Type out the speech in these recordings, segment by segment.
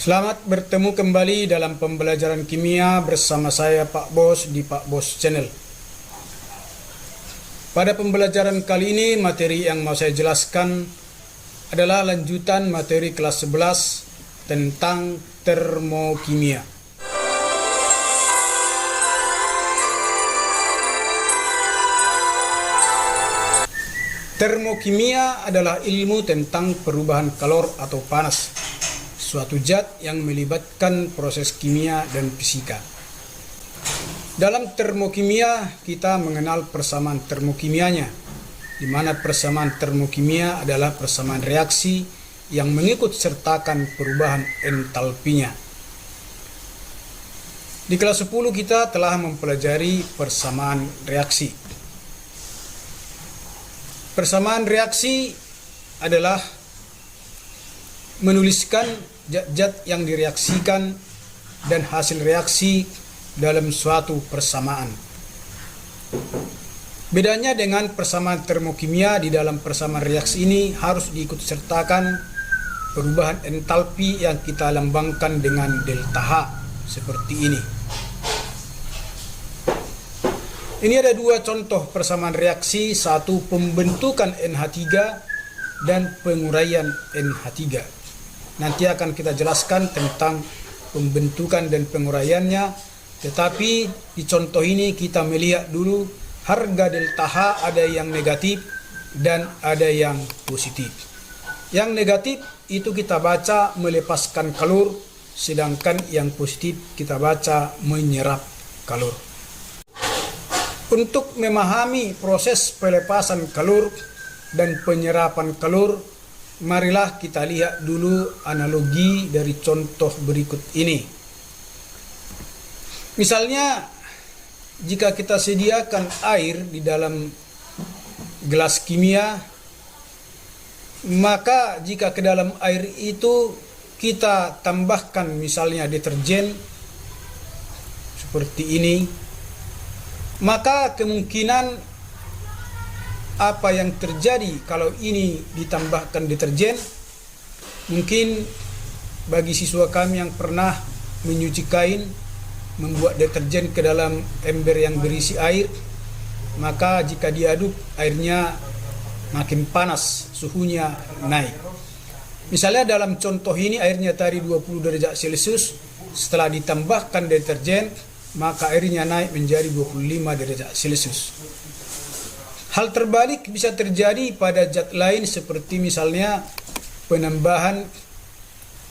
Selamat bertemu kembali dalam pembelajaran kimia bersama saya Pak Bos di Pak Bos Channel. Pada pembelajaran kali ini materi yang mau saya jelaskan adalah lanjutan materi kelas 11 tentang termokimia. Termokimia adalah ilmu tentang perubahan kalor atau panas suatu zat yang melibatkan proses kimia dan fisika. Dalam termokimia kita mengenal persamaan termokimianya, di mana persamaan termokimia adalah persamaan reaksi yang mengikut sertakan perubahan entalpinya. Di kelas 10 kita telah mempelajari persamaan reaksi. Persamaan reaksi adalah menuliskan zat-zat yang direaksikan dan hasil reaksi dalam suatu persamaan. Bedanya dengan persamaan termokimia, di dalam persamaan reaksi ini harus diikut sertakan perubahan entalpi yang kita lambangkan dengan delta H seperti ini. Ini ada dua contoh persamaan reaksi, satu pembentukan NH3 dan penguraian NH3. Nanti akan kita jelaskan tentang pembentukan dan penguraiannya, tetapi di contoh ini kita melihat dulu harga delta H ada yang negatif dan ada yang positif. Yang negatif itu kita baca melepaskan kalor, sedangkan yang positif kita baca menyerap kalor. Untuk memahami proses pelepasan kalor dan penyerapan kalor, marilah kita lihat dulu analogi dari contoh berikut ini. Misalnya, jika kita sediakan air di dalam gelas kimia, maka jika ke dalam air itu kita tambahkan misalnya deterjen seperti ini, maka kemungkinan apa yang terjadi kalau ini ditambahkan deterjen, mungkin bagi siswa kami yang pernah menyuci kain, membuat deterjen ke dalam ember yang berisi air, maka jika diaduk airnya makin panas, suhunya naik. Misalnya dalam contoh ini airnya tadi 20 derajat Celcius, setelah ditambahkan deterjen maka airnya naik menjadi 25 derajat Celcius. Hal terbalik bisa terjadi pada zat lain seperti misalnya penambahan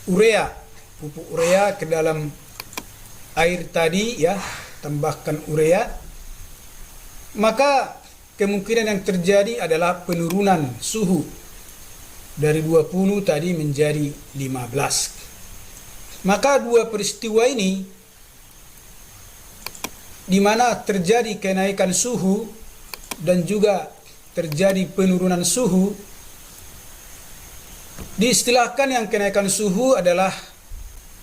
urea, pupuk urea ke dalam air tadi ya, tambahkan urea. Maka kemungkinan yang terjadi adalah penurunan suhu dari 20 tadi menjadi 15. Maka dua peristiwa ini di mana terjadi kenaikan suhu dan juga terjadi penurunan suhu, diistilahkan yang kenaikan suhu adalah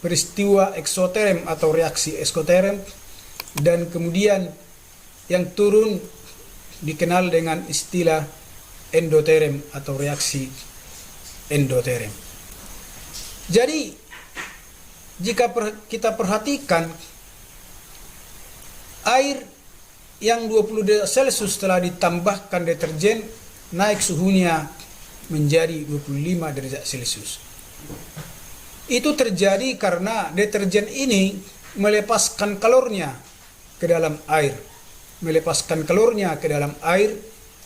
peristiwa eksoterm atau reaksi eksoterm, dan kemudian yang turun dikenal dengan istilah endoterm atau reaksi endoterm. Jadi jika kita perhatikan air yang 20 derajat Celcius setelah ditambahkan deterjen naik suhunya menjadi 25 derajat Celcius. Itu terjadi karena deterjen ini melepaskan kalornya ke dalam air. Melepaskan kalornya ke dalam air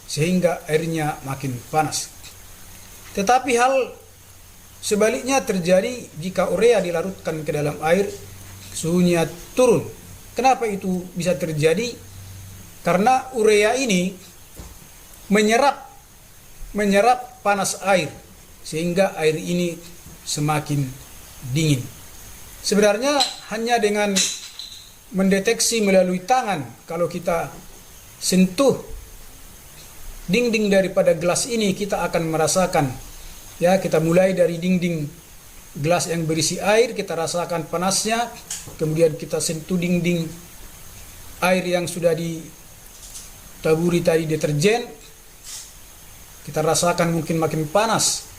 sehingga airnya makin panas. Tetapi hal sebaliknya terjadi jika urea dilarutkan ke dalam air, suhunya turun. Kenapa itu bisa terjadi? Karena urea ini menyerap panas air sehingga air ini semakin dingin. Sebenarnya hanya dengan mendeteksi melalui tangan, kalau kita sentuh dinding daripada gelas ini kita akan merasakan, ya, kita mulai dari dinding gelas yang berisi air, kita rasakan panasnya, kemudian kita sentuh dinding air yang sudah ditaburi tadi deterjen, kita rasakan mungkin makin panas.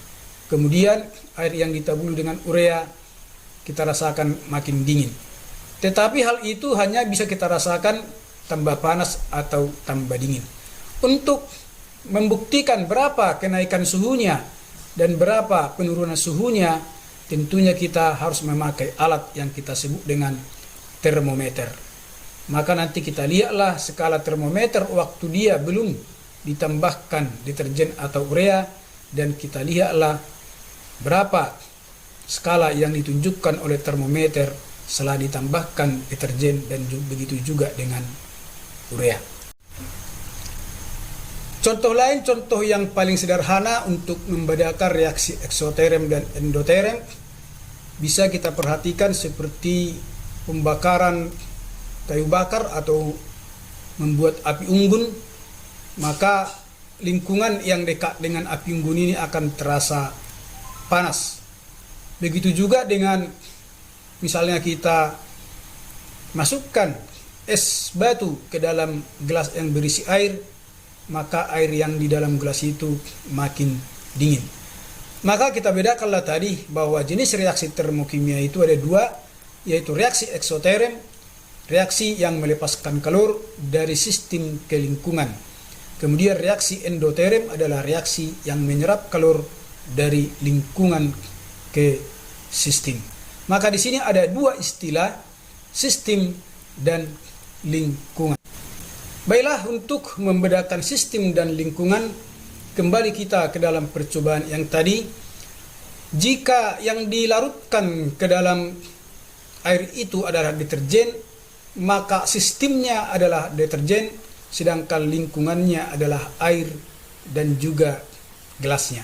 Kemudian air yang ditaburi dengan urea kita rasakan makin dingin. Tetapi hal itu hanya bisa kita rasakan tambah panas atau tambah dingin. Untuk membuktikan berapa kenaikan suhunya dan berapa penurunan suhunya, tentunya kita harus memakai alat yang kita sebut dengan termometer. Maka nanti kita lihatlah skala termometer waktu dia belum ditambahkan deterjen atau urea, dan kita lihatlah berapa skala yang ditunjukkan oleh termometer setelah ditambahkan deterjen, dan begitu juga dengan urea. Contoh lain, contoh yang paling sederhana untuk membedakan reaksi eksoterm dan endoterm bisa kita perhatikan seperti pembakaran kayu bakar atau membuat api unggun. Maka lingkungan yang dekat dengan api unggun ini akan terasa panas. Begitu juga dengan misalnya kita masukkan es batu ke dalam gelas yang berisi air, maka air yang di dalam gelas itu makin dingin. Maka kita bedakanlah tadi bahwa jenis reaksi termokimia itu ada dua, yaitu reaksi eksoterm, reaksi yang melepaskan kalor dari sistem ke lingkungan. Kemudian reaksi endoterm adalah reaksi yang menyerap kalor dari lingkungan ke sistem. Maka di sini ada dua istilah, sistem dan lingkungan. Baiklah, untuk membedakan sistem dan lingkungan, kembali kita ke dalam percobaan yang tadi. Jika yang dilarutkan ke dalam air itu adalah deterjen, maka sistemnya adalah deterjen, sedangkan lingkungannya adalah air dan juga gelasnya.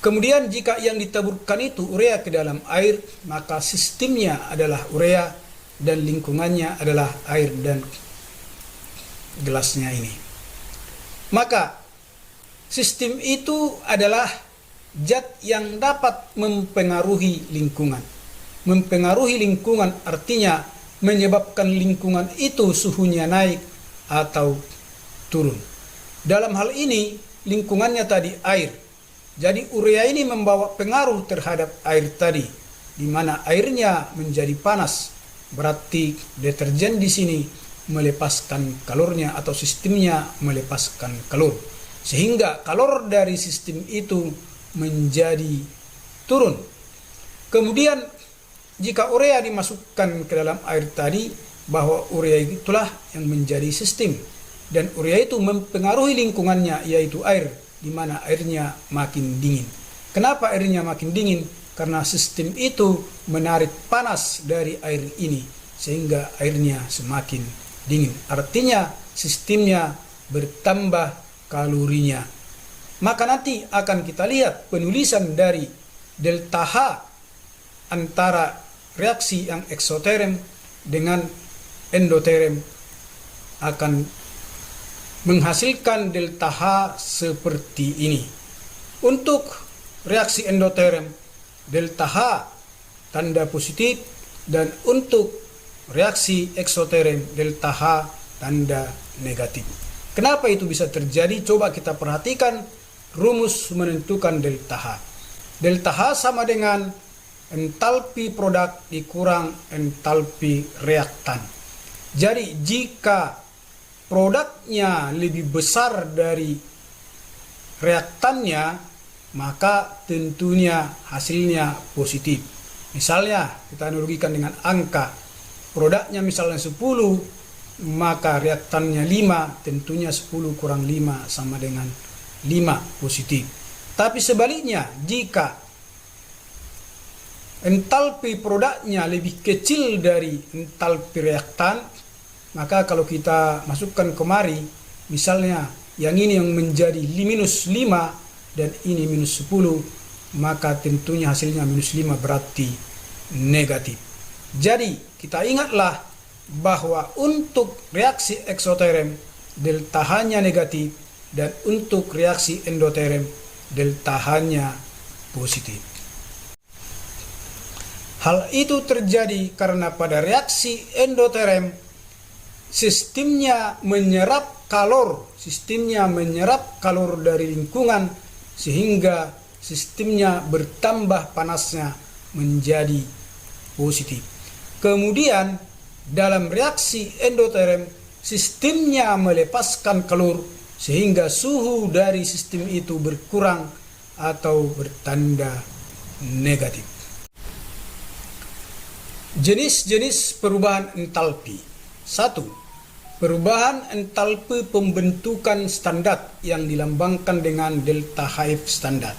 Kemudian jika yang ditaburkan itu urea ke dalam air, maka sistemnya adalah urea dan lingkungannya adalah air dan gelasnya ini. Maka sistem itu adalah zat yang dapat mempengaruhi lingkungan. Mempengaruhi lingkungan artinya menyebabkan lingkungan itu suhunya naik atau turun. Dalam hal ini lingkungannya tadi air. Jadi urea ini membawa pengaruh terhadap air tadi, di mana airnya menjadi panas. Berarti deterjen di sini melepaskan kalornya atau sistemnya melepaskan kalor, sehingga kalor dari sistem itu menjadi turun. Kemudian jika urea dimasukkan ke dalam air tadi, bahwa urea itulah yang menjadi sistem, dan urea itu mempengaruhi lingkungannya yaitu air, di mana airnya makin dingin. Kenapa airnya makin dingin? Karena sistem itu menarik panas dari air ini sehingga airnya semakin dingin. Artinya sistemnya bertambah kalorinya. Maka nanti akan kita lihat penulisan dari delta H antara reaksi yang eksoterm dengan endoterm akan menghasilkan delta H seperti ini. Untuk reaksi endoterm, delta H tanda positif, dan untuk reaksi eksoterm, delta H tanda negatif. Kenapa itu bisa terjadi? Coba kita perhatikan rumus menentukan delta H. Delta H sama dengan entalpi produk dikurang entalpi reaktan. Jadi jika produknya lebih besar dari reaktannya, maka tentunya hasilnya positif. Misalnya kita analogikan dengan angka, produknya misalnya 10, maka reaktannya 5, tentunya 10 kurang 5 sama dengan 5 positif. Tapi sebaliknya, jika entalpi produknya lebih kecil dari entalpi reaktan, maka kalau kita masukkan kemari, misalnya yang ini yang menjadi minus 5 dan ini minus 10, maka tentunya hasilnya minus 5 berarti negatif. Jadi kita ingatlah bahwa untuk reaksi eksoterm delta H-nya negatif, dan untuk reaksi endoterm delta H-nya positif. Hal itu terjadi karena pada reaksi endoterm sistemnya menyerap kalor dari lingkungan, sehingga sistemnya bertambah panasnya menjadi positif. Kemudian dalam reaksi endoterm, sistemnya melepaskan kalor sehingga suhu dari sistem itu berkurang atau bertanda negatif. Jenis-jenis perubahan entalpi. 1. Perubahan entalpi pembentukan standar yang dilambangkan dengan delta HF standar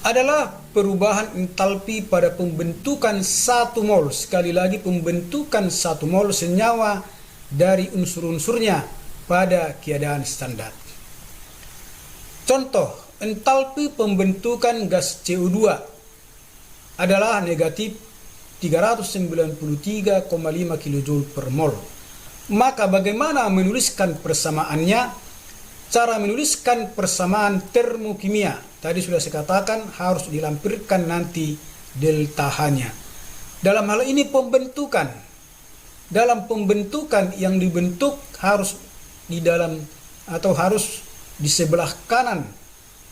adalah perubahan entalpi pada pembentukan 1 mol. Sekali lagi, pembentukan 1 mol senyawa dari unsur-unsurnya pada keadaan standar. Contoh, entalpi pembentukan gas CO2 adalah negatif 393,5 kJ per mol. Maka bagaimana menuliskan persamaannya? Cara menuliskan persamaan termokimia, tadi sudah saya katakan harus dilampirkan nanti delta H-nya. Dalam hal ini pembentukan. Dalam pembentukan yang dibentuk harus di dalam atau harus di sebelah kanan.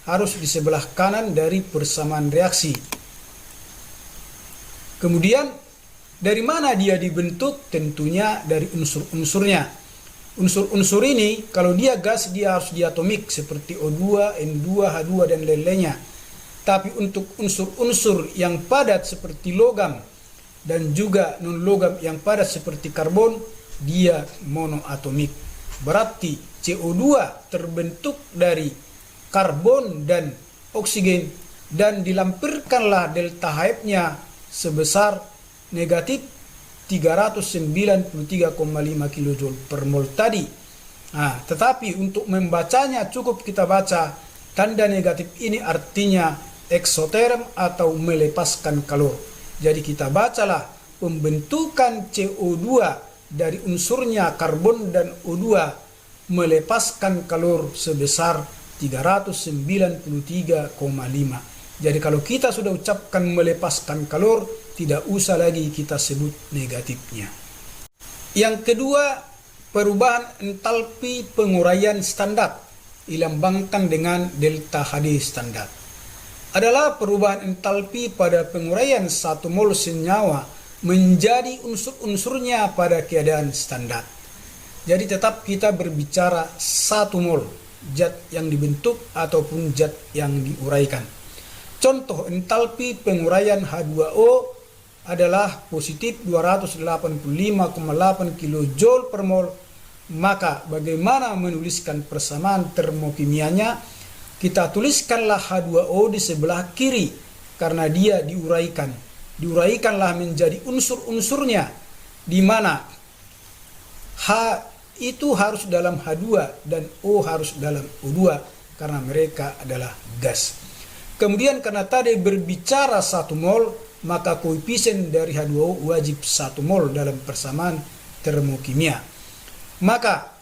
Harus di sebelah kanan dari persamaan reaksi. Kemudian dari mana dia dibentuk? Tentunya dari unsur-unsurnya. Unsur-unsur ini kalau dia gas dia harus diatomik seperti O2, N2, H2 dan lain-lainnya. Tapi untuk unsur-unsur yang padat seperti logam dan juga non-logam yang padat seperti karbon, dia monoatomik. Berarti CO2 terbentuk dari karbon dan oksigen dan dilampirkanlah delta HF-nya sebesar negatif 393,5 kJ per mol tadi. Nah, tetapi untuk membacanya cukup kita baca tanda negatif ini artinya eksoterm atau melepaskan kalor. Jadi kita bacalah pembentukan CO2 dari unsurnya karbon dan O2 melepaskan kalor sebesar 393,5. Jadi kalau kita sudah ucapkan melepaskan kalor, tidak usah lagi kita sebut negatifnya. Yang kedua, perubahan entalpi penguraian standar dilambangkan dengan delta HD standar adalah perubahan entalpi pada penguraian 1 mol senyawa menjadi unsur-unsurnya pada keadaan standar. Jadi tetap kita berbicara 1 mol zat yang dibentuk ataupun zat yang diuraikan. Contoh entalpi penguraian H2O adalah positif 285,8 kJ per mol. Maka bagaimana menuliskan persamaan termokimianya? Kita tuliskanlah H2O di sebelah kiri karena dia diuraikan. Diuraikanlah menjadi unsur-unsurnya, di mana H itu harus dalam H2 dan O harus dalam O2 karena mereka adalah gas. Kemudian karena tadi berbicara 1 mol, maka koefisien dari H2O wajib 1 mol dalam persamaan termokimia. Maka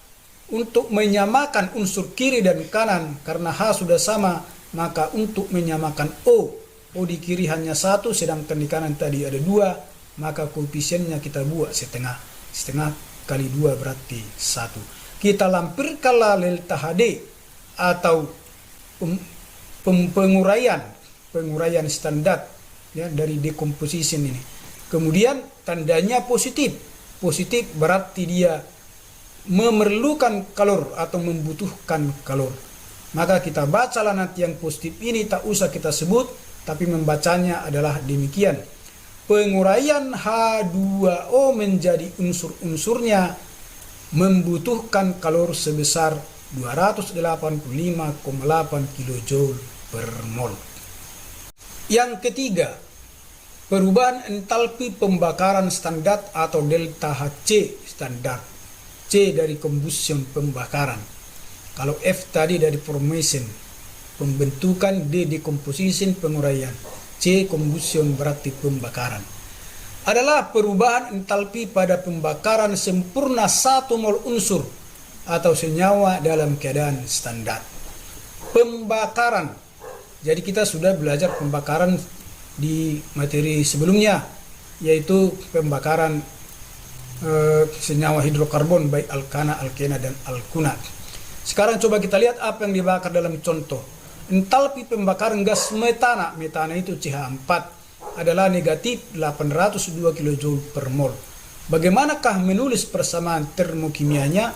untuk menyamakan unsur kiri dan kanan, karena H sudah sama, maka untuk menyamakan O di kiri hanya 1, sedangkan di kanan tadi ada 2, maka koefisiennya kita buat setengah. Setengah kali 2 berarti 1. Kita lampirkanlah delta HD atau penguraian standar ya, dari decomposition ini. Kemudian tandanya positif. Positif berarti dia memerlukan kalor atau membutuhkan kalor. Maka kita bacalah nanti yang positif ini, tak usah kita sebut, tapi membacanya adalah demikian. Penguraian H2O menjadi unsur-unsurnya membutuhkan kalor sebesar 285,8 kJ per mol. Yang ketiga, perubahan entalpi pembakaran standar atau delta HC standar. C dari combustion pembakaran. Kalau F tadi dari formation, pembentukan, D decomposition penguraian, C combustion berarti pembakaran. Adalah perubahan entalpi pada pembakaran sempurna 1 mol unsur atau senyawa dalam keadaan standar. Pembakaran. Jadi kita sudah belajar pembakaran di materi sebelumnya, yaitu pembakaran senyawa hidrokarbon baik alkana, alkena dan alkuna. Sekarang coba kita lihat apa yang dibakar dalam contoh. Entalpi pembakaran gas metana. Metana itu CH4. adalah negatif 802 kJ per mol. Bagaimanakah menulis persamaan termokimianya?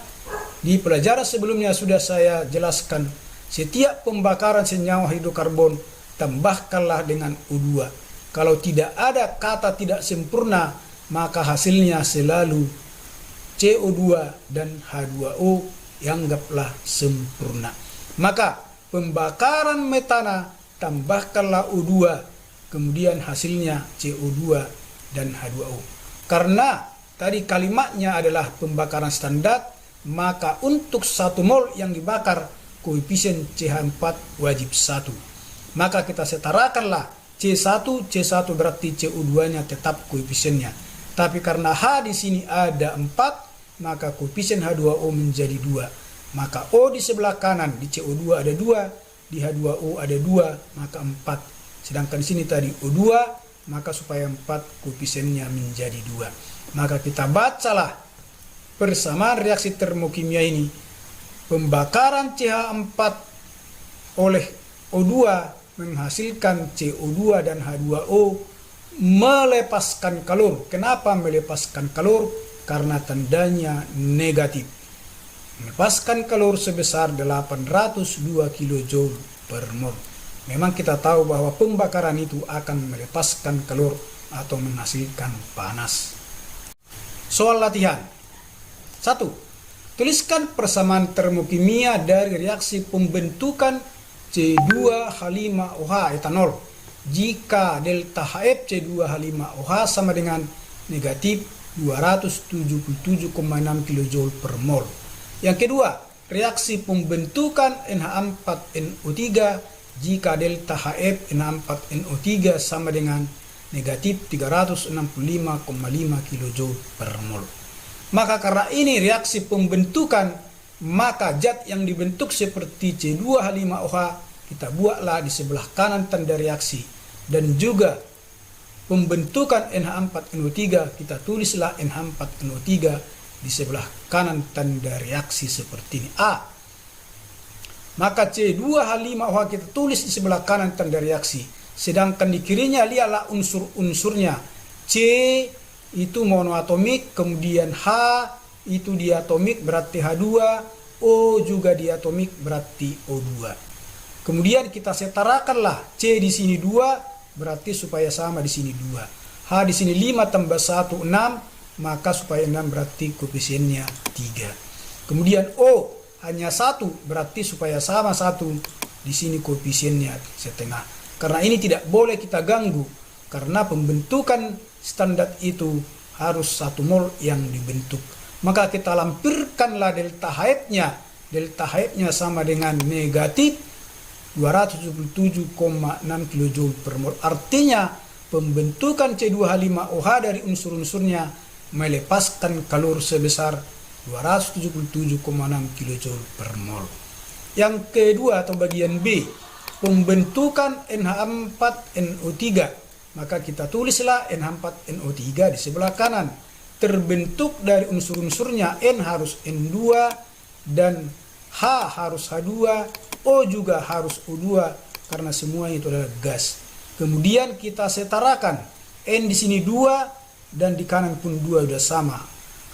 Di pelajaran sebelumnya sudah saya jelaskan, setiap pembakaran senyawa hidrokarbon tambahkanlah dengan O2. Kalau tidak ada kata tidak sempurna, maka hasilnya selalu CO2 dan H2O yang anggaplah sempurna. Maka pembakaran metana tambahkanlah O2, kemudian hasilnya CO2 dan H2O. Karena tadi kalimatnya adalah pembakaran standar, maka untuk 1 mol yang dibakar koefisien CH4 wajib 1. Maka kita setarakanlah C1 berarti CO2-nya tetap koefisiennya. Tapi karena H di sini ada 4, maka koefisien H2O menjadi 2. Maka O di sebelah kanan di CO2 ada 2, di H2O ada 2, maka 4. Sedangkan di sini tadi O2, maka supaya 4 koefisiennya menjadi 2. Maka kita bacalah persamaan reaksi termokimia ini. Pembakaran CH4 oleh O2 menghasilkan CO2 dan H2O melepaskan kalor. Kenapa melepaskan kalor? Karena tandanya negatif. Melepaskan kalor sebesar 802 kJ per mol. Memang kita tahu bahwa pembakaran itu akan melepaskan kalor atau menghasilkan panas. Soal latihan. 1. Tuliskan persamaan termokimia dari reaksi pembentukan C2H5OH etanol jika delta HF C2H5OH sama dengan negatif 277,6 kJ per mol. Yang kedua, reaksi pembentukan NH4NO3 jika delta HF NH4NO3 sama dengan negatif 365,5 kJ per mol. Maka karena ini reaksi pembentukan, maka zat yang dibentuk seperti C2H5OH kita buatlah di sebelah kanan tanda reaksi. Dan juga pembentukan NH4NO3 kita tulislah NH4NO3 di sebelah kanan tanda reaksi seperti ini. A. Maka C2H5OH kita tulis di sebelah kanan tanda reaksi. Sedangkan di kirinya lihatlah unsur-unsurnya. C itu monoatomik, kemudian H itu diatomik berarti H2, O juga diatomik berarti O2. Kemudian kita setarakanlah C di sini 2 berarti supaya sama di sini 2. H di sini 5 tambah 1 6, maka supaya 6 berarti koefisiennya 3. Kemudian O hanya 1 berarti supaya sama 1, di sini koefisiennya setengah. Karena ini tidak boleh kita ganggu, karena pembentukan standar itu harus 1 mol yang dibentuk. Maka kita lampirkanlah delta HF-nya. Delta HF-nya sama dengan negatif 277,6 kJ per mol. Artinya pembentukan C2H5OH dari unsur-unsurnya melepaskan kalor sebesar 277,6 kJ per mol. Yang kedua atau bagian B, pembentukan NH4NO3. Maka kita tulislah NH4NO3 di sebelah kanan. Terbentuk dari unsur-unsurnya N harus N2 dan H harus H2, O juga harus O2 karena semua itu adalah gas. Kemudian kita setarakan N di sini 2 dan di kanan pun 2 sudah sama.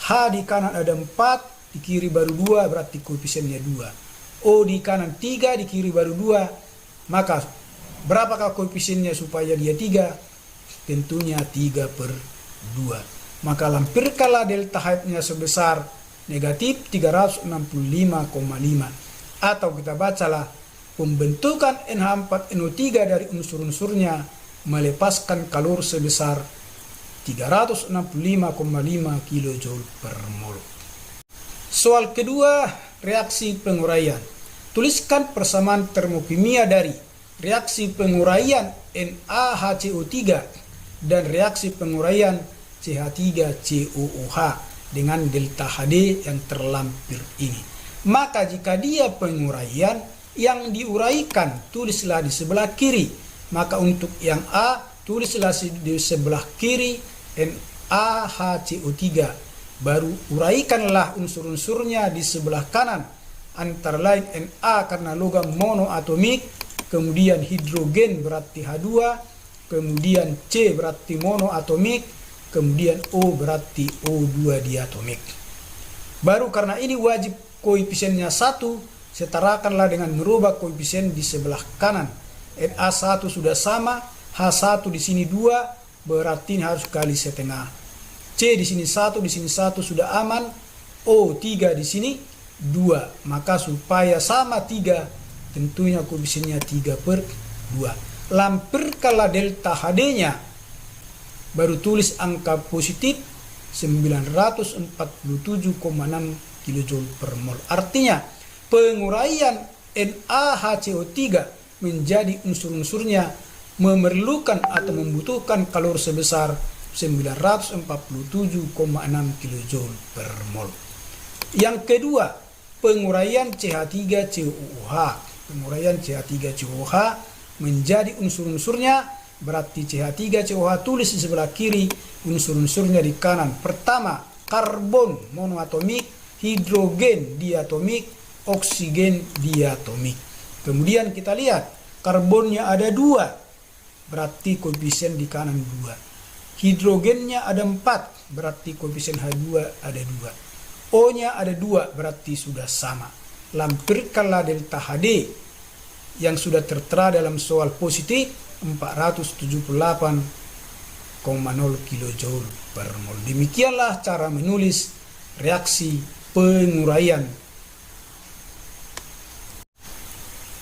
H di kanan ada 4, di kiri baru 2 berarti koefisiennya 2. O di kanan 3, di kiri baru 2. Maka berapakah koefisiennya supaya dia 3? Tentunya 3/2. Maka lampirkanlah delta HF-nya sebesar negatif 365,5. Atau kita bacalah pembentukan NH4NO3 dari unsur-unsurnya melepaskan kalor sebesar 365,5 kJ per mol. Soal kedua, reaksi penguraian. Tuliskan persamaan termokimia dari reaksi penguraian NaHCO3 dan reaksi penguraian CH3COOH dengan delta HD yang terlampir ini. Maka jika dia penguraian, yang diuraikan tulislah di sebelah kiri. Maka untuk yang A tulislah di sebelah kiri NaHCO3. Baru uraikanlah unsur-unsurnya di sebelah kanan. Antara lain Na karena logam monoatomik, kemudian hidrogen berarti H2, kemudian C berarti monoatomik, kemudian O berarti O2 diatomik. Baru karena ini wajib koefisiennya 1, setarakanlah dengan merubah koefisien di sebelah kanan. Na1 sudah sama, H1 di sini 2, berarti ini harus kali setengah. C di sini 1, di sini 1 sudah aman. O3 di sini 2. Maka supaya sama 3, tentunya koefisiennya 3/2. Lampirkanlah delta HD-nya. Baru tulis angka positif 947,6 kJ per mol. Artinya penguraian NaHCO3 menjadi unsur-unsurnya memerlukan atau membutuhkan kalori sebesar 947,6 kJ per mol. Yang kedua, penguraian CH3COOH. Penguraian CH3COOH menjadi unsur-unsurnya. Berarti CH3COOH tulis di sebelah kiri, unsur-unsurnya di kanan. Pertama, karbon monoatomik, hidrogen diatomik, oksigen diatomik. Kemudian kita lihat, karbonnya ada 2, berarti koefisien di kanan 2. Hidrogennya ada 4, berarti koefisien H2 ada 2. O-nya ada 2, berarti sudah sama. Lampirkanlah delta HD yang sudah tertera dalam soal positif 478,0 kJ per mol. Demikianlah cara menulis reaksi penguraian.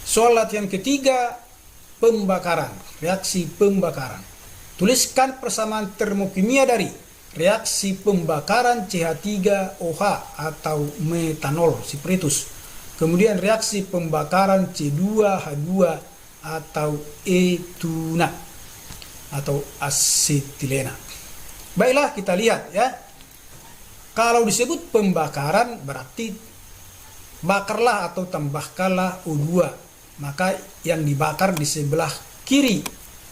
Soal latihan ketiga, pembakaran, reaksi pembakaran. Tuliskan persamaan termokimia dari reaksi pembakaran CH3OH atau metanol spiritus. Kemudian reaksi pembakaran C2H2 atau etuna atau asetilena. Baiklah, kita lihat ya. Kalau disebut pembakaran berarti bakarlah atau tambahkanlah O2. Maka yang dibakar di sebelah kiri,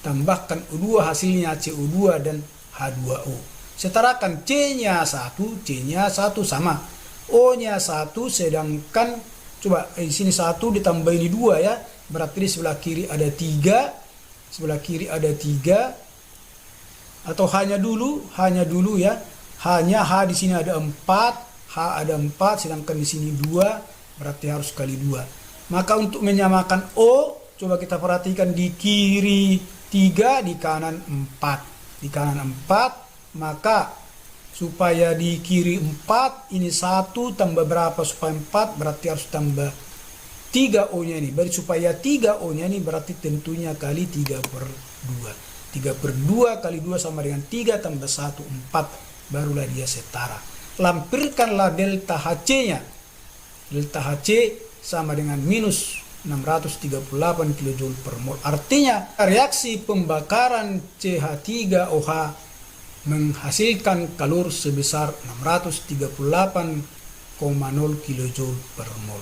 tambahkan O2, hasilnya CO2 dan H2O. Setarakan C-nya 1, C-nya 1 sama. O-nya 1, sedangkan coba di sini 1 ditambah ini 2 ya. Berarti di sebelah kiri ada 3, sebelah kiri ada 3, atau hanya dulu ya. Hanya H di sini ada 4, H ada 4, sedangkan di sini 2, berarti harus kali 2. Maka untuk menyamakan O, coba kita perhatikan di kiri 3, di kanan 4. Di kanan 4, maka supaya di kiri 4, ini 1 tambah berapa supaya 4, berarti harus tambah 3 O-nya ini. Berarti supaya 3 O-nya ini berarti tentunya kali 3/2. 3/2 kali 2 sama dengan 3 tambah 1, 4. Barulah dia setara. Lampirkanlah delta HC-nya. Delta HC sama dengan minus 638 kJ per mol. Artinya reaksi pembakaran CH3OH menghasilkan kalori sebesar 638,0 kJ per mol.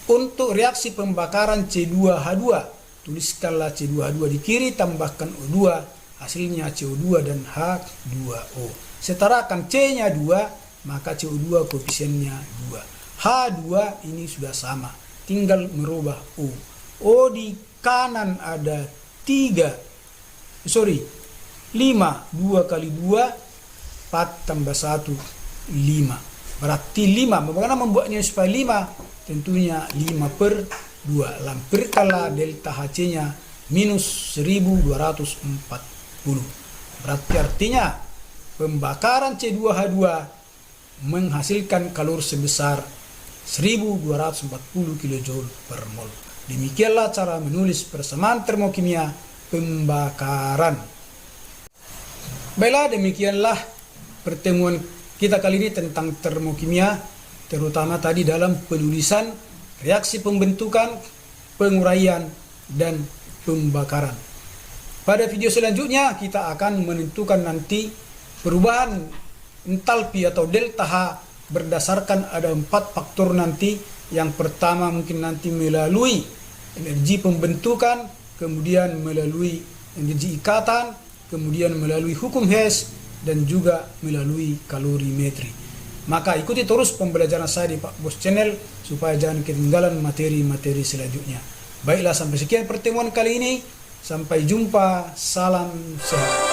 Untuk reaksi pembakaran C2H2, tuliskanlah C2H2 di kiri, tambahkan O2, hasilnya CO2 dan H2O. Setarakan C-nya 2, maka CO2 koefisiennya 2. H2 ini sudah sama, tinggal merubah O. O di kanan ada 5, 2 kali 2, 4 tambah 1, 5. Berarti 5, bagaimana membuatnya supaya 5? Tentunya 5/2. Lampirkanlah delta HC-nya minus 1240. Berarti artinya pembakaran C2H2 menghasilkan kalori sebesar 1240 kJ per mol. Demikianlah cara menulis persamaan termokimia pembakaran. Baiklah, demikianlah pertemuan kita kali ini tentang termokimia, terutama tadi dalam penulisan reaksi pembentukan, penguraian, dan pembakaran. Pada video selanjutnya kita akan menentukan nanti perubahan entalpi atau delta H berdasarkan ada 4 faktor nanti. Yang pertama mungkin nanti melalui energi pembentukan, kemudian melalui energi ikatan, kemudian melalui hukum Hess, dan juga melalui kalorimetri. Maka ikuti terus pembelajaran saya di Pak Bos Channel supaya jangan ketinggalan materi-materi selanjutnya. Baiklah, sampai sekian pertemuan kali ini. Sampai jumpa, salam sehat.